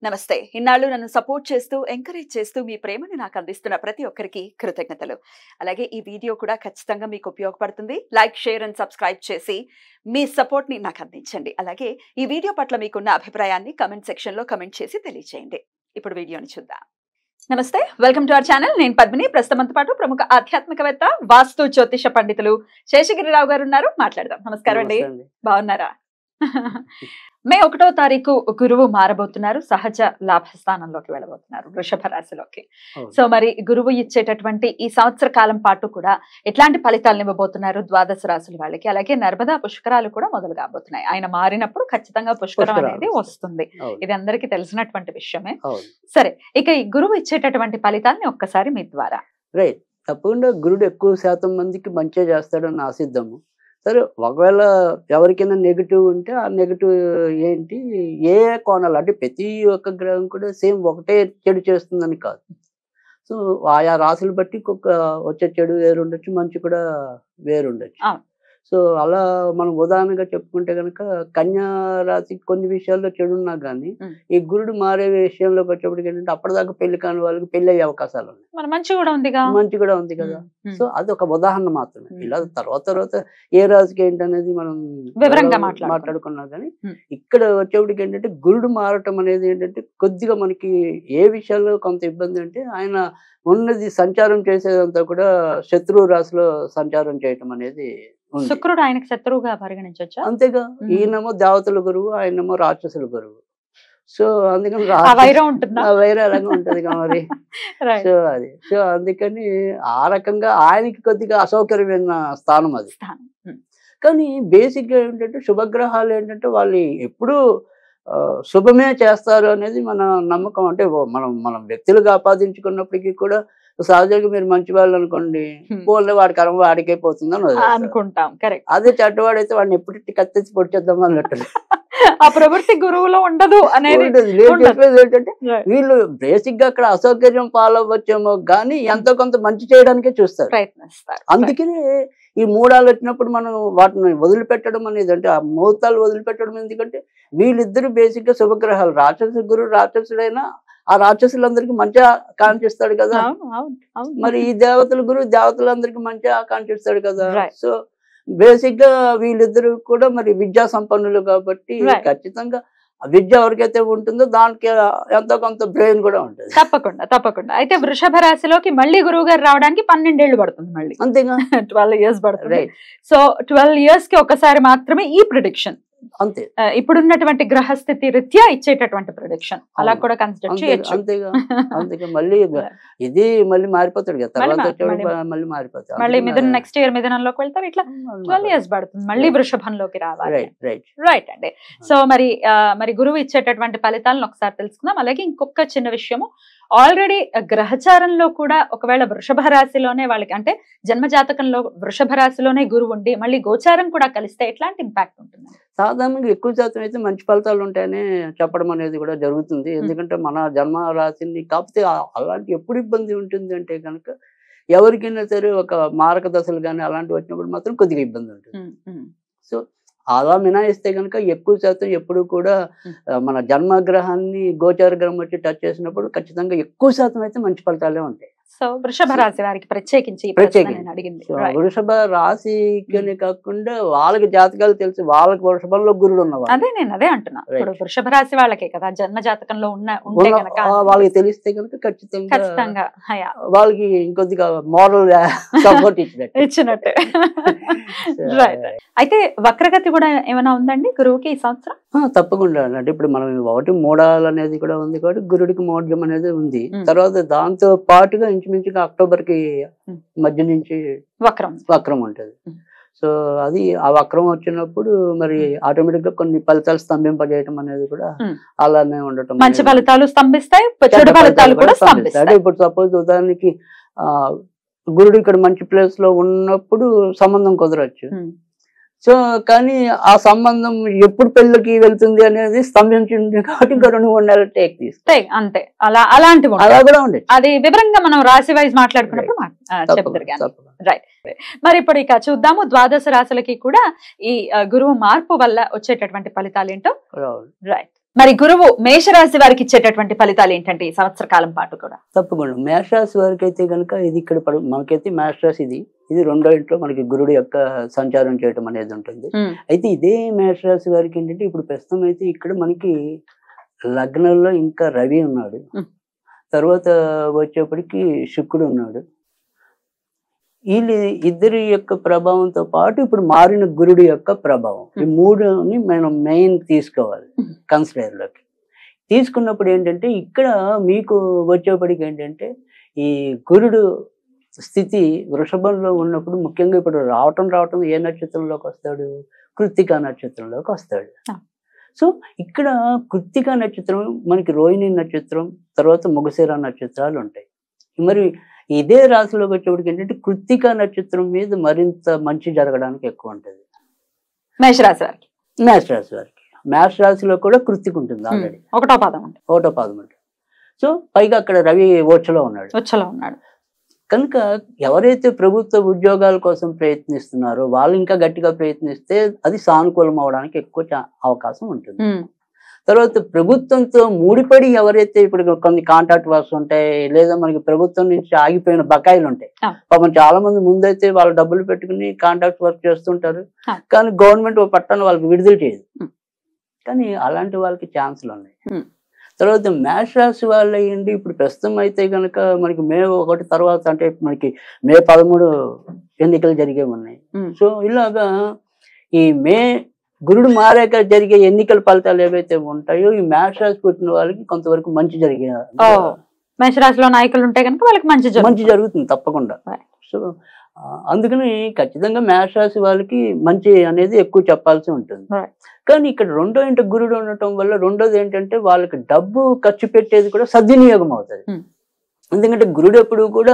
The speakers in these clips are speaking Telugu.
నమస్తే. ఇన్నాళ్ళు నన్ను సపోర్ట్ చేస్తూ, ఎంకరేజ్ చేస్తూ మీ ప్రేమను నాకు అందిస్తున్న ప్రతి ఒక్కరికి కృతజ్ఞతలు. అలాగే ఈ వీడియో కూడా ఖచ్చితంగా మీకు ఉపయోగపడుతుంది. లైక్, షేర్ అండ్ సబ్స్క్రైబ్ చేసి మీ సపోర్ట్‌ని నాకు అందించండి. అలాగే ఈ వీడియో పట్ల మీకున్న అభిప్రాయాన్ని కామెంట్ సెక్షన్‌లో కామెంట్ చేసి తెలియజేయండి. ఇప్పుడు వీడియోని చూద్దాం. నమస్తే, వెల్కమ్ టు అవర్ ఛానల్. నేను పద్మిని. ప్రస్తుతంతో పాటు ప్రముఖ ఆధ్యాత్మికవేత్త, వాస్తు జ్యోతిష పండితులు శేషగిరిరావు గారు ఉన్నారు. మాట్లాడదాం. నమస్కారం అండి. బాగున్నారా? మే 1వ తారీఖు గురువు మారబోతున్నారు. సహజ లాభస్థానంలోకి వెళ్ళబోతున్నారు, వృషభ రాశిలోకి. సో మరి గురువు ఇచ్చేటటువంటి ఈ సంవత్సర కాలం పాటు కూడా ఎట్లాంటి ఫలితాలను ఇవ్వబోతున్నారు ద్వాదశ రాశుల వాళ్ళకి? అలాగే నర్మదా పుష్కరాలు కూడా మొదలు కాబోతున్నాయి. ఆయన మారినప్పుడు ఖచ్చితంగా పుష్కరం అనేది వస్తుంది. ఇది అందరికీ తెలిసినటువంటి విషయమే. సరే, ఇక ఈ గురువు ఇచ్చేటటువంటి ఫలితాన్ని ఒక్కసారి మీ ద్వారా. రైట్, తప్పకుండా గురుడు ఎక్కువ శాతం మందికి మంచిగా చేస్తాడని ఆశిద్దాము. సరే, ఒకవేళ ఎవరికైనా నెగిటివ్ ఉంటే ఆ నెగిటివ్ ఏంటి, ఏ కోణాలు అంటే ప్రతి ఒక్క గ్రహం కూడా సేమ్ ఒకటే చెడు చేస్తుందని కాదు. సో ఆయా రాశులు బట్టి వచ్చే చెడు వేరుండొచ్చు, మంచి కూడా వేరుండొచ్చు. సో అలా మనం ఉదాహరణగా చెప్పుకుంటే కనుక కన్యా రాశి కొన్ని విషయాల్లో చెడున్నా కానీ ఈ గురుడు మారే విషయంలోకి వచ్చేప్పటికి ఏంటంటే అప్పటిదాకా పెళ్లి కాని వాళ్ళకి పెళ్లి అయ్యే అవకాశాలు ఉన్నాయి. మంచి కూడా ఉంది కదా. సో అది ఒక ఉదాహరణ మాత్రమే. ఇలా తర్వాత ఏ రాశికి ఏంటనేది మనం వివరంగా మాట్లాడుకున్నా కానీ ఇక్కడ వచ్చేప్పటికి ఏంటంటే గురుడు మారటం అనేది ఏంటంటే కొద్దిగా మనకి ఏ విషయాల్లో కొంత ఇబ్బంది అంటే ఆయన ఉన్నది సంచారం చేసేదంతా కూడా శత్రువు రాశిలో సంచారం చేయటం అనేది. శుక్రుడు ఆయనకు శత్రువుగా పరిగణించొచ్చా? అంతేగా, ఈయనేమో దేవతల గురువు, ఆయనేమో రాక్షసుల గురువు. సో అందుకని వైరం ఎలాగా ఉంటది మరి. సో అందుకని ఆ రకంగా ఆయనకి కొద్దిగా అసౌకర్యమైన స్థానం అది. కానీ బేసిక్ గా ఏంటంటే శుభగ్రహాలు ఏంటంటే వాళ్ళు ఎప్పుడు శుభమే చేస్తారు అనేది మన నమ్మకం. అంటే మనం వ్యక్తులుగా ఆపాదించుకున్నప్పటికీ కూడా సహజంగా మీరు మంచి వాళ్ళు అనుకోండి, పోలే వాడి కర్మ వాడికే పోతుందని అనుకుంటాం. కరెక్ట్. అదే చెడ్డవాడైతే వాడిని ఎప్పుడు కత్తిచ్చి పొడిచేద్దాం అన్నట్టు ఆ ప్రవృత్తి గురువులో ఉండదు అనేది. నేను చెప్పేది ఏంటంటే వీళ్ళు బేసిక్ గా అక్కడ అసౌకర్యం పాలవ్వచ్చేమో కానీ ఎంతో కొంత మంచి చేయడానికే చూస్తారు, ప్రయత్నిస్తారు. అందుకనే ఈ మూడాలు వచ్చినప్పుడు మనం వాటిని వదిలిపెట్టడం అనేది, అంటే ఆ ముహూర్తాలు వదిలిపెట్టడం ఎందుకంటే వీళ్ళిద్దరు బేసిక్ గా శుభగ్రహాలు. రాక్షసు గురువు రాక్షసుడైనా ఆ రాక్షసులందరికీ మంచిగా ఆకాంక్షిస్తాడు కదా, మరి ఈ దేవతల గురువు దేవతలందరికీ మంచిగా ఆకాంక్షిస్తాడు కదా. సో బేసిక్ గా వీళ్ళిద్దరు కూడా మరి విద్యా సంపన్నులు కాబట్టి ఖచ్చితంగా విద్య ఎవరికైతే ఉంటుందో దానికి ఎంతో కొంత బ్రెయిన్ కూడా ఉంటుంది. తప్పకుండా. అయితే వృషభ రాశిలోకి మళ్ళీ గురువు గారు రావడానికి 12 ఏళ్ళు పడుతుంది. మళ్ళీ అంతేగా 12 years పడుతుంది. సో 12 years కి ఒకసారి మాత్రమే ఈ ప్రిడిక్షన్. అంతే, ఇప్పుడున్నటువంటి గ్రహస్థితి రీత్యా ఇచ్చేటటువంటి ప్రొడిక్షన్ అలా కూడా కన్సిడర్ చేయొచ్చు. అంతేగా మళ్ళీ ఇది మళ్ళీ మారిపోతాడు కదా, తర్వాత మళ్ళీ మారిపోతాడు. మళ్ళీ నెక్స్ట్ ఇయర్ మిథునంలోకి వెళ్తారు. ఇట్లా 12 years పడుతుంది మళ్ళీ వృషభంలోకి రావాలి. రైట్ అండి. సో మరి గురువు ఇచ్చేటటువంటి ఫలితాలను ఒకసారి తెలుసుకుందాం. అలాగే ఇంకొక చిన్న విషయము, ఆల్రెడీ గ్రహచారంలో కూడా ఒకవేళ వృషభ రాశిలోనే వాళ్ళకి అంటే జన్మజాతకంలో వృషభ రాశిలోనే గురువు ఉండి మళ్ళీ గోచారం కూడా కలిస్తే ఎట్లాంటి ఇంపాక్ట్ ఉంటుంది? సాధారణంగా ఎక్కువ శాతం అయితే మంచి ఫలితాలు ఉంటాయని చెప్పడం అనేది కూడా జరుగుతుంది. ఎందుకంటే మన జన్మ రాశిని కాకపోతే అలాంటి ఎప్పుడు ఇబ్బంది ఉంటుంది అంటే కనుక ఎవరికైనా సరే ఒక మారక దశలు కానీ అలాంటివి వచ్చినప్పుడు మాత్రం కొద్దిగా ఇబ్బంది ఉంటుంది. సో అలా మినాయిస్తే కనుక ఎక్కువ శాతం ఎప్పుడు కూడా మన జన్మగ్రహాన్ని గోచార గ్రహం వచ్చి టచ్ చేసినప్పుడు ఖచ్చితంగా ఎక్కువ శాతం అయితే మంచి ఫలితాలే ఉంటాయి. సో వృషభ రాశి వారికి ప్రత్యేకించి వృషభ రాశికి కాకుండా వాళ్ళకి జాతకాలు తెలిసి వాళ్ళకి వృషభంలో గురుడు ఉన్నవాళ్ళు. అదే అంటున్నా, వృషభ రాశి వాళ్ళకే కదా జన్మ జాతకంలో వాళ్ళకి తెలిస్తే కనుక ఖచ్చితంగా వాళ్ళకి ఇంకొద్దిగా మోరల్ సపోర్ట్ ఇచ్చినట్టు. అయితే వక్రగతి కూడా ఏమైనా ఉందండి గురువుకి ఈ సంవత్సరం? తప్పకుండా. అంటే ఇప్పుడు మనం ఒకటి మూడాలు అనేది కూడా ఉంది కాబట్టి గురుడికి మోడ్యం అనేది ఉంది. తర్వాత దాంతో పాటుగా ఇంచుమించుగా అక్టోబర్ కి మధ్య నుంచి వక్రం ఉంటుంది. సో అది ఆ వక్రం వచ్చినప్పుడు మరి ఆటోమేటిక్ గా కొన్ని ఫలితాలు స్తంభింపజేయటం అనేది కూడా అలానే ఉండటం. మంచి ఫలితాలు స్తంభిస్తాయి, చెడు ఫలితాలు కూడా స్తంభిస్తాయి. ఇప్పుడు సపోజ్ ఉదాహరణకి గురుడు ఇక్కడ మంచి ప్లేస్ లో ఉన్నప్పుడు సంబంధం కుదరచ్చు. సో కానీ ఆ సంబంధం ఎప్పుడు పెళ్ళికి వెళ్తుంది అనేది స్తంభించింది కాబట్టి ఇంకా 2-3 నెలలు టేక్ తీస్తాయి. అంతే, అలాంటివి అలా కూడా ఉండేది. అది వివరంగా మనం రాశి వైజ్ మాట్లాడుకున్నప్పుడు చెప్తారు. రైట్. మరి ఇప్పుడు ఇక చూద్దాము ద్వాదశ రాశులకి కూడా ఈ గురువు మార్పు వల్ల వచ్చేటటువంటి ఫలితాలు ఏంటో. రైట్. మరి గురువు మేషరాశి వారికి ఇచ్చేటటువంటి ఫలితాలు ఏంటంటే ఈ సంవత్సర కాలం పాటు కూడా? తప్పకుండా మేషరాశి వారికి అయితే కనుక ఇది ఇక్కడ మనకైతే మేషరాశి ఇది రెండో ఇంట్లో మనకి గురుడు యొక్క సంచారం చేయటం అనేది ఉంటుంది. అయితే ఇదే మేషరాశి వారికి ఏంటంటే ఇప్పుడు ప్రస్తుతం అయితే ఇక్కడ మనకి లగ్నంలో ఇంకా రవి ఉన్నాడు, తర్వాత వచ్చేప్పటికి శుక్రుడు ఉన్నాడు. వీళ్ళు ఇద్దరి యొక్క ప్రభావంతో పాటు ఇప్పుడు మారిన గురుడు యొక్క ప్రభావం, ఈ మూడుని మనం మెయిన్ తీసుకోవాలి కన్సిడర్లోకి. తీసుకున్నప్పుడు ఏంటంటే ఇక్కడ మీకు వచ్చేప్పటికి ఏంటంటే ఈ గురుడు స్థితి వృషభంలో ఉన్నప్పుడు ముఖ్యంగా ఇప్పుడు రావటం ఏ నక్షత్రంలోకి వస్తాడు? కృత్తికా నక్షత్రంలోకి వస్తాడు. సో ఇక్కడ కృత్తికా నక్షత్రం మనకి రోహిణి నక్షత్రం, తర్వాత మృగశిర నక్షత్రాలు ఉంటాయి. మరి ఇదే రాశిలోకి వచ్చేప్పటికి ఏంటంటే కృత్తికా నక్షత్రం మీద మరింత మంచి జరగడానికి ఎక్కువ ఉంటుంది మేషరాశి వారికి. మేష రాశిలో కూడా కృత్తిక ఉంటుంది ఆల్రెడీ, ఒకటో పాదం ఉంటుంది. సో పైగా అక్కడ రవి ఓచలో ఉన్నాడు. కనుక ఎవరైతే ప్రభుత్వ ఉద్యోగాల కోసం ప్రయత్నిస్తున్నారో వాళ్ళు ఇంకా గట్టిగా ప్రయత్నిస్తే అది సానుకూలం అవడానికి ఎక్కువ అవకాశం ఉంటుంది. తర్వాత ప్రభుత్వంతో ముడిపడి ఎవరైతే ఇప్పుడు కొన్ని కాంట్రాక్ట్ వర్క్స్ ఉంటాయి, లేదా మనకి ప్రభుత్వం నుంచి ఆగిపోయిన బకాయిలు ఉంటాయి. పాపం చాలా మంది ముందైతే వాళ్ళు డబ్బులు పెట్టుకుని కాంట్రాక్ట్ వర్క్ చేస్తుంటారు, కానీ గవర్నమెంట్ పట్టాన్ని వాళ్ళకి విడుదల చేయదు. కానీ అలాంటి వాళ్ళకి ఛాన్సులు ఉన్నాయి. తర్వాత మేష రాశి వాళ్ళు అయ్యండి ఇప్పుడు ప్రస్తుతం అయితే కనుక మనకి మే 1 తర్వాత అంటే మనకి మే 13 ఎన్నికలు జరిగే ఉన్నాయి. సో ఇలాగా ఈ గురుడు మారాక జరిగే ఎన్నికల ఫలితాలు ఏవైతే ఉంటాయో ఈ మేష రాశి పుట్టిన వాళ్ళకి కొంతవరకు మంచి మేషరాశిలో నాయకులు ఉంటే కనుక వాళ్ళకి మంచి జరుగుతుంది తప్పకుండా. సో అందుకని ఖచ్చితంగా మేష రాశి వాళ్ళకి మంచి అనేది ఎక్కువ చెప్పాల్సి ఉంటుంది. కానీ ఇక్కడ రెండో ఇంట గురుడు ఉండటం వల్ల రెండోది ఏంటంటే వాళ్ళకి డబ్బు ఖర్చు పెట్టేది కూడా సద్వినియోగం అవుతుంది. ఎందుకంటే గురుడు ఎప్పుడు కూడా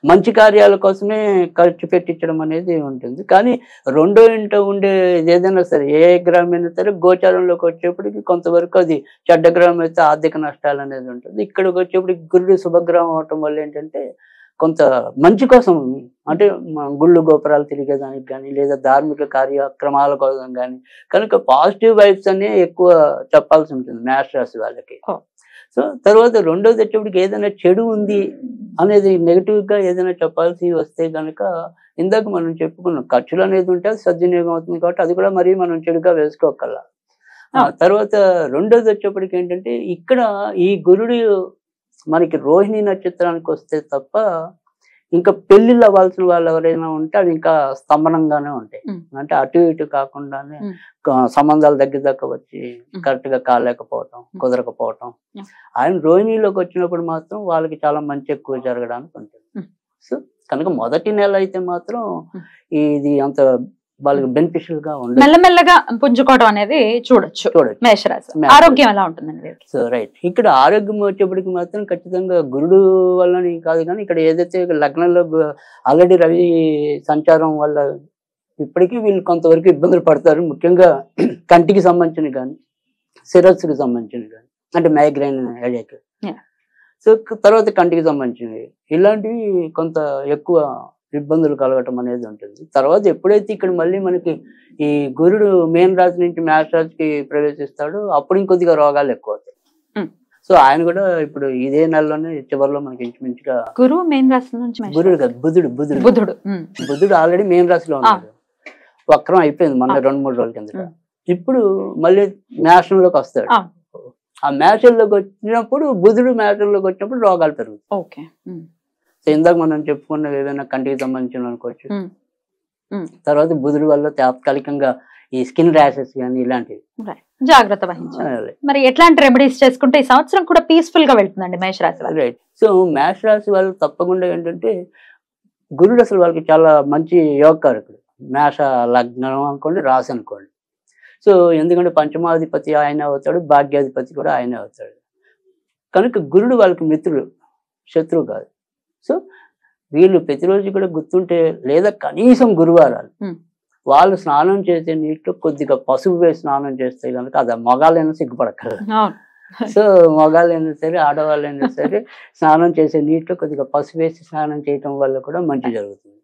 మంచి కార్యాల కోసమే ఖర్చు పెట్టించడం అనేది ఉంటుంది. కానీ రెండో ఇంట ఉండే ఏదైనా సరే ఏ గ్రహం అయినా సరే గోచారంలోకి వచ్చేప్పటికి కొంతవరకు అది చెడ్డ గ్రహం అయితే ఆర్థిక నష్టాలు అనేది ఉంటుంది. ఇక్కడికి వచ్చేప్పటికి గురుడు శుభగ్రహం అవటం వల్ల ఏంటంటే కొంత మంచి కోసం అంటే గుళ్ళు గోపురాలు తిరిగేదానికి కానీ లేదా ధార్మిక కార్యక్రమాల కోసం కానీ కనుక పాజిటివ్ వైబ్స్ అనే ఎక్కువ చెప్పాల్సి ఉంటుంది మేష రాశి వాళ్ళకి. సో తర్వాత రెండోది వచ్చేప్పటికి ఏదైనా చెడు ఉంది అనేది నెగిటివ్గా ఏదైనా చెప్పాల్సి వస్తే కనుక ఇందాక మనం చెప్పుకున్నాం ఖర్చులు అనేది ఉంటే అది సద్వినియోగం అవుతుంది కాబట్టి అది కూడా మరీ మనం చెడుగా వేసుకోగల. తర్వాత రెండోది వచ్చేప్పటికి ఏంటంటే ఇక్కడ ఈ గురుడు మనకి రోహిణి నక్షత్రానికి వస్తే తప్ప ఇంకా పెళ్లిళ్ళు అవ్వాల్సిన వాళ్ళు ఎవరైనా ఉంటే అవి ఇంకా స్తంభనంగానే ఉంటాయి. అంటే అటు ఇటు కాకుండానే సంబంధాలు దగ్గర వచ్చి కరెక్ట్ గా కాలేకపోవటం కుదరకపోవటం. ఆయన రోహిణిలోకి వచ్చినప్పుడు మాత్రం వాళ్ళకి చాలా మంచి ఎక్కువ జరగడానికి ఉంటుంది. సో కనుక మొదటి నెల అయితే మాత్రం ఇది అంత వాళ్ళకి బెనిఫిషియల్ గా ఉంటుంది. మెల్లమెల్లగా పుంజుకోవడం అనేది చూడొచ్చు. మేషరాశి ఆరోగ్యం ఎలా ఉంటుందండి? సో రైట్, ఇక్కడ ఆరోగ్యం వచ్చేప్పటికి మాత్రం ఖచ్చితంగా గురుడు వల్లని కాదు, కానీ ఇక్కడ ఏదైతే లగ్నంలో ఆల్రెడీ రవి సంచారం వల్ల ఇప్పటికీ వీళ్ళు కొంతవరకు ఇబ్బందులు పడతారు. ముఖ్యంగా కంటికి సంబంధించిన కానీ శిరస్సుకి సంబంధించిన కానీ అంటే మైగ్రైన్ హెడేక్, సో తర్వాత కంటికి సంబంధించినవి ఇలాంటివి కొంత ఎక్కువ ఇబ్బందులు కలగటం అనేది ఉంటుంది. తర్వాత ఎప్పుడైతే ఇక్కడ మళ్ళీ మనకి ఈ గురుడు మేన్ రాశి నుంచి మేష రాశికి ప్రవేశిస్తాడో అప్పుడు ఇంకొద్దిగా రోగాలు ఎక్కువ అవుతాయి. సో ఆయన కూడా ఇప్పుడు ఇదే నెలలోనే చివరిలో మనకి ఇంచుమించుగా గురువు మెయిన్ రాశి నుంచి గురుడు కాదు బుధుడు ఆల్రెడీ మెయిన్ రాశిలో ఉన్నాడు. వక్రం అయిపోయింది మన 2-3 రోజుల కింద. ఇప్పుడు మళ్ళీ మేషంలోకి వస్తాడు. ఆ మేషంలోకి వచ్చినప్పుడు బుధుడు మేషంలోకి వచ్చినప్పుడు రోగాలు పెరుగుతాయి. సో ఇందాక మనం చెప్పుకున్న ఏదైనా కంటికి సంబంధించిన అనుకోవచ్చు. తర్వాత బుధుడు వల్ల తాత్కాలికంగా ఈ స్కిన్ ర్యాషెస్ కానీ ఇలాంటివి జాగ్రత్త వహించాలి. మరి ఎట్లాంటి రెమెడీస్ చేసుకుంటే ఈ సంవత్సరం కూడా పీస్ఫుల్ గా వెళ్తుందండి మేషరాశి వాళ్ళు? రైట్. సో మేషరాశి వాళ్ళు తప్పకుండా ఏంటంటే గురుడు అసలు వాళ్ళకి చాలా మంచి యోగకారకుడు. మేష లగ్నం అనుకోండి, రాశి అనుకోండి. సో ఎందుకంటే పంచమాధిపతి ఆయన అవుతాడు, భాగ్యాధిపతి కూడా ఆయనే అవుతాడు. కనుక గురుడు వాళ్ళకి మిత్రుడు, శత్రువు కాదు. సో వీళ్ళు ప్రతిరోజు కూడా గుర్తుంటే లేదా కనీసం గురువారాలు వాళ్ళు స్నానం చేసే నీటిలో కొద్దిగా పసుపు వేసి స్నానం చేస్తే కనుక అది మగాళ్ళైనా సిగ్గుపడక్కర్లేదు. సో మగాళ్ళైనా సరే ఆడవాళ్ళైనా సరే స్నానం చేసే నీటిలో కొద్దిగా పసుపు వేసి స్నానం చేయటం వల్ల కూడా మంచి జరుగుతుంది.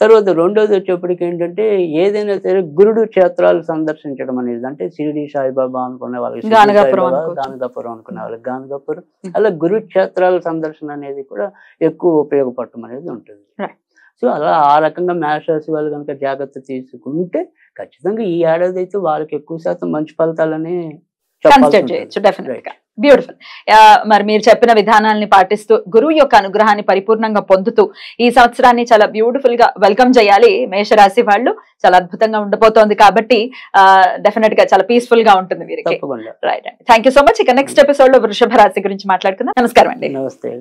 తర్వాత రెండోది వచ్చేప్పటికి ఏంటంటే ఏదైనా సరే గురుడు క్షేత్రాలు సందర్శించడం అనేది, అంటే షిరిడి సాయిబాబా అనుకునే వాళ్ళకి షిరిడి గానగాపురం సాయిబాబా, అనుకోవచ్చు. గానగాపురం అనుకునే వాళ్ళకి గానగాపురం, అలా గురు క్షేత్రాల సందర్శన అనేది కూడా ఎక్కువ ఉపయోగపడటం అనేది ఉంటుంది. Right. సో అలా ఆ రకంగా మేషరాశి వాళ్ళు కనుక జాగ్రత్త తీసుకుంటే ఖచ్చితంగా ఈ ఏడాది అయితే వాళ్ళకి ఎక్కువ శాతం మంచి ఫలితాలని కన్సిడర్ చేయొచ్చు డెఫినెట్ గా. బ్యూటిఫుల్. మరి మీరు చెప్పిన విధానాలని పాటిస్తూ గురువు యొక్క అనుగ్రహాన్ని పరిపూర్ణంగా పొందుతూ ఈ సంవత్సరాన్ని చాలా బ్యూటిఫుల్ గా వెల్కమ్ చేయాలి. మేషరాశి వాళ్ళు చాలా అద్భుతంగా ఉండబోతోంది కాబట్టి డెఫినెట్ గా చాలా పీస్ఫుల్ గా ఉంటుంది వీరికి. తప్పకుండా. రైట్ అండి, థ్యాంక్ యూ సో మచ్. ఇక నెక్స్ట్ ఎపిసోడ్ లో వృషభ రాశి గురించి మాట్లాడుకుందాం. నమస్కారం అండి. నమస్తే.